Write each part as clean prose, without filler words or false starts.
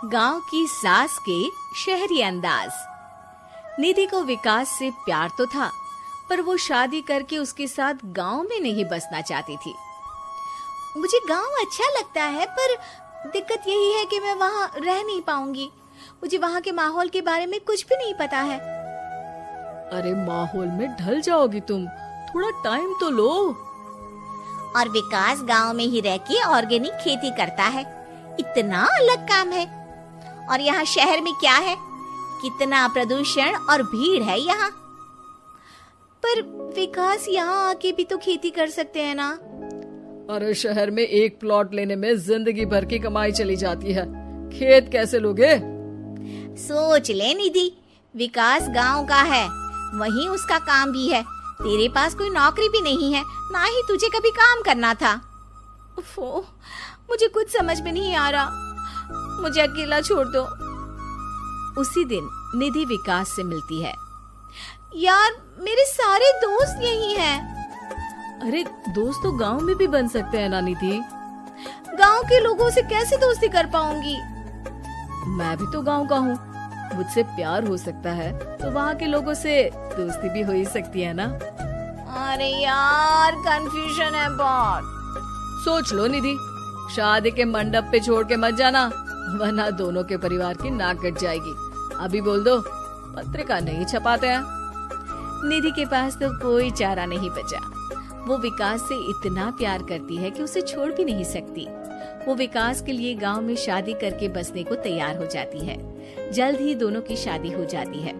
गांव की सास के शहरी अंदाज। निधि को विकास से प्यार तो था, पर वो शादी करके उसके साथ गांव में नहीं बसना चाहती थी। मुझे गांव अच्छा लगता है, पर दिक्कत यही है कि मैं वहां रह नहीं पाऊंगी। मुझे वहां के माहौल के बारे में कुछ भी नहीं पता है। अरे माहौल में ढल जाओगी तुम, थोड़ा टाइम तो लो। और विकास गांव में ही रह के ऑर्गेनिक खेती करता है, इतना अलग काम है। और यहाँ शहर में क्या है, कितना प्रदूषण और भीड़ है यहाँ। पर विकास यहाँ आके भी तो खेती कर सकते हैं ना। अरे शहर में एक प्लॉट लेने में जिंदगी भर की कमाई चली जाती है, खेत कैसे लोगे? सोच ले निधि, विकास गांव का है, वहीं उसका काम भी है। तेरे पास कोई नौकरी भी नहीं है, ना ही तुझे कभी काम करना था। उफ़ो, मुझे कुछ समझ में नहीं आ रहा, मुझे अकेला छोड़ दो। उसी दिन निधि विकास से मिलती है। यार, मेरे सारे दोस्त यही हैं। अरे दोस्त तो गांव में भी बन सकते हैं ना निधि। गांव के लोगों से कैसे दोस्ती कर पाऊंगी? मैं भी तो गांव का हूँ, मुझसे प्यार हो सकता है तो वहाँ के लोगों से दोस्ती भी हो ही सकती है ना। अरे यार, कंफ्यूजन है बहुत। सोच लो निधि, शादी के मंडप पे छोड़ के मत जाना, वरना दोनों के परिवार की नाक कट जाएगी। अभी बोल दो, पत्रिका नहीं छपाते हैं। निधि के पास तो कोई चारा नहीं बचा। वो विकास से इतना प्यार करती है कि उसे छोड़ भी नहीं सकती। वो विकास के लिए गांव में शादी करके बसने को तैयार हो जाती है। जल्द ही दोनों की शादी हो जाती है।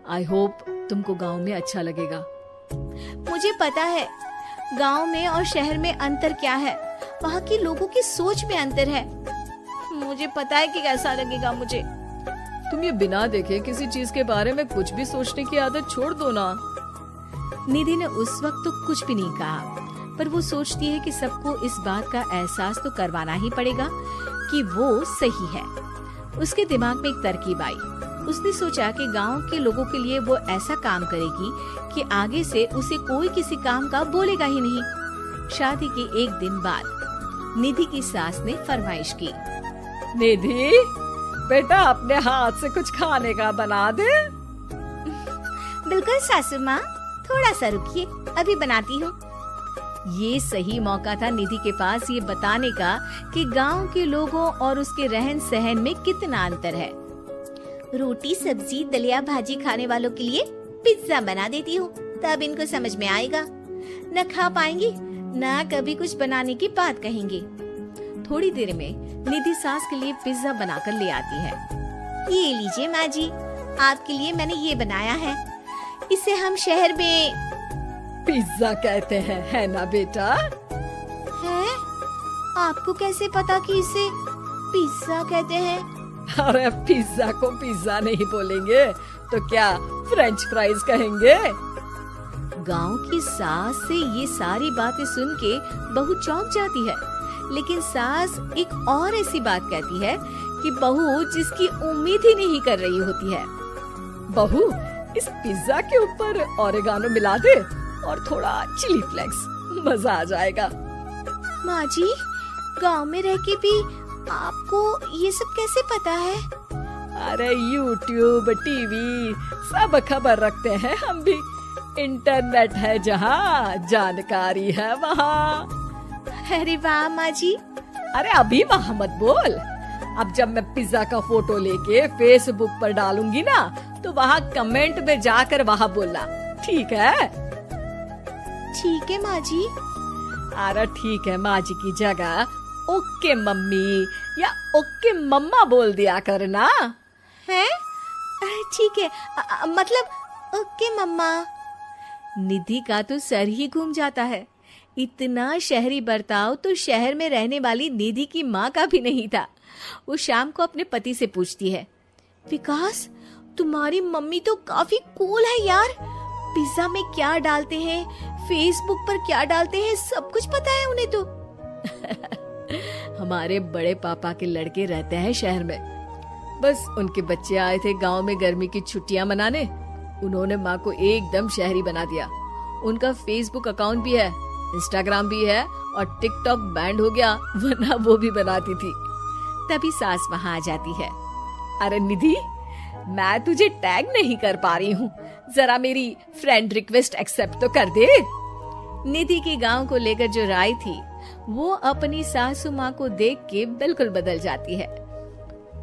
आई होप तुमको गांव में अच्छा लगेगा। मुझे पता है गांव में और शहर में अंतर क्या है, वहाँ के लोगों की सोच में अंतर है। मुझे पता है कि कैसा लगेगा मुझे। तुम ये बिना देखे किसी चीज के बारे में कुछ भी सोचने की आदत छोड़ दो ना। निधि ने उस वक्त तो कुछ भी नहीं कहा, पर वो सोचती है कि सबको इस बात का एहसास तो करवाना ही पड़ेगा कि वो सही है। उसके दिमाग में एक तरकीब आई। उसने सोचा कि गांव के लोगों के लिए वो ऐसा काम करेगी कि आगे से उसे कोई किसी काम का बोलेगा ही नहीं। शादी के एक दिन बाद निधि की सास ने फरमाइश की। निधि बेटा, अपने हाथ से कुछ खाने का बना दे। बिल्कुल सासू माँ, थोड़ा सा रुकिए, अभी बनाती हूँ। ये सही मौका था निधि के पास ये बताने का कि गांव के लोगों और उसके रहन सहन में कितना अंतर है। रोटी सब्जी दलिया भाजी खाने वालों के लिए पिज्जा बना देती हूँ, तब इनको समझ में आएगा। न खा पाएंगी, न कभी कुछ बनाने की बात कहेंगे। थोड़ी देर में निधि सास के लिए पिज्जा बनाकर ले आती है। ये लीजिए माँ जी, आपके लिए मैंने ये बनाया है। इसे हम शहर में पिज्जा कहते हैं, है ना बेटा? है? आपको कैसे पता कि इसे पिज्जा कहते हैं? अरे पिज्जा को पिज्जा नहीं बोलेंगे तो क्या फ्रेंच फ्राइज कहेंगे? गांव की सास से ये सारी बातें सुन के बहू चौंक जाती है, लेकिन सास एक और ऐसी बात कहती है कि बहू जिसकी उम्मीद ही नहीं कर रही होती है। बहू, इस पिज्जा के ऊपर ओरेगानो मिला दे और थोड़ा चिली फ्लेक्स, मजा आ जाएगा। माँ जी, गांव में रह के भी आपको ये सब कैसे पता है? अरे यूट्यूब टीवी सब खबर रखते हैं हम भी। इंटरनेट है जहाँ, जानकारी है वहाँ। अरे वाह माँ जी। अरे अभी वहाँ मत बोल, अब जब मैं पिज्जा का फोटो लेके फेसबुक पर डालूंगी ना, तो वहाँ कमेंट में जाकर वहाँ बोलना, ठीक है? ठीक है माँ जी। अरे ठीक है माँ जी की जगह ओके मम्मी या ओके मम्मा बोल दिया करना। है? ठीक है, मतलब ओके मम्मा। निधि का तो सर ही घूम जाता है। इतना शहरी बर्ताव तो शहर में रहने वाली निधि की माँ का भी नहीं था। वो शाम को अपने पति से पूछती है, विकास, तुम्हारी मम्मी तो काफी कूल है यार। पिज्जा में क्या डालते हैं, फेसबुक पर क्या डालते हैं, सब कुछ पता है उन्हें तो। हमारे बड़े पापा के लड़के रहते हैं शहर में, बस उनके बच्चे आए थे गांव में गर्मी की छुट्टियां मनाने। उन्होंने माँ को एकदम शहरी बना दिया। उनका फेसबुक अकाउंट भी है, इंस्टाग्राम भी है और टिकटॉक बैंड हो गया, वरना वो भी बनाती थी। तभी सास वहाँ आ जाती है। अरे निधि, मैं तुझे टैग नहीं कर पा रही हूँ, जरा मेरी फ्रेंड रिक्वेस्ट एक्सेप्ट तो कर दे। निधि की गांव को लेकर जो राय थी वो अपनी सासू माँ को देख के बिल्कुल बदल जाती है।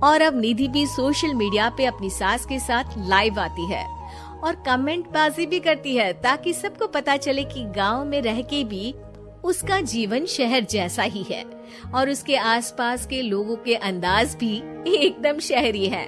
और अब निधि भी सोशल मीडिया पे अपनी सास के साथ लाइव आती है और कमेंट बाजी भी करती है, ताकि सबको पता चले कि गांव में रह के भी उसका जीवन शहर जैसा ही है और उसके आसपास के लोगों के अंदाज भी एकदम शहरी है।